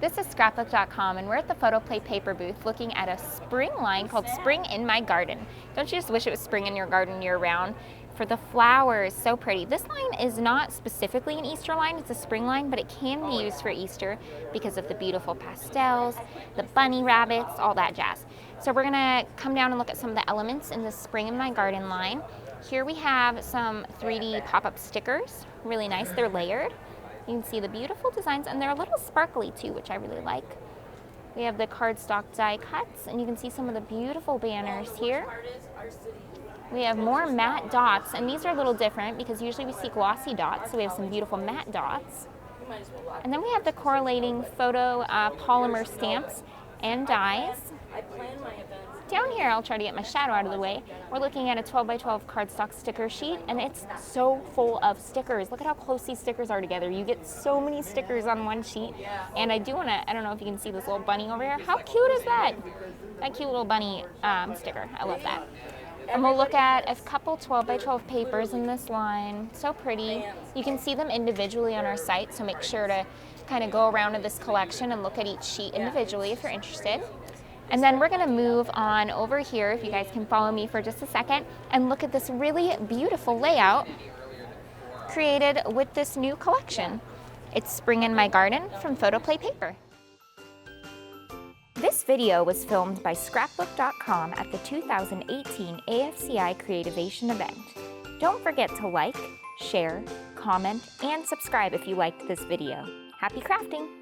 This is Scrapbook.com, and we're at the photoplay paper booth looking at a spring line called Spring in My Garden. Don't you just wish it was spring in your garden year-round? For the flowers, so pretty. This line is not specifically an Easter line, it's a spring line, but it can be used for Easter because of the beautiful pastels, the bunny rabbits, all that jazz. So we're gonna come down and look at some of the elements in the Spring in My Garden line. Here we have some 3D pop-up stickers, really nice, they're layered. You can see the beautiful designs, and they're a little sparkly too, which I really like. We have the cardstock die cuts, and you can see some of the beautiful banners here. We have more matte dots, and these are a little different because usually we see glossy dots, so we have some beautiful matte dots. And then we have the correlating photo polymer stamps and dies. Down here, I'll try to get my shadow out of the way. We're looking at a 12 by 12 cardstock sticker sheet, and it's so full of stickers. Look at how close these stickers are together. You get so many stickers on one sheet. And I don't know if you can see this little bunny over here. How cute is that? That cute little bunny sticker. I love that. And we'll look at a couple 12 by 12 papers in this line. So pretty. You can see them individually on our site, so make sure to kind of go around to this collection and look at each sheet individually if you're interested. And then we're gonna move on over here, if you guys can follow me for just a second, and look at this really beautiful layout created with this new collection. It's Spring in My Garden from Photoplay Paper. This video was filmed by Scrapbook.com at the 2018 AFCI Creativation event. Don't forget to like, share, comment, and subscribe if you liked this video. Happy crafting!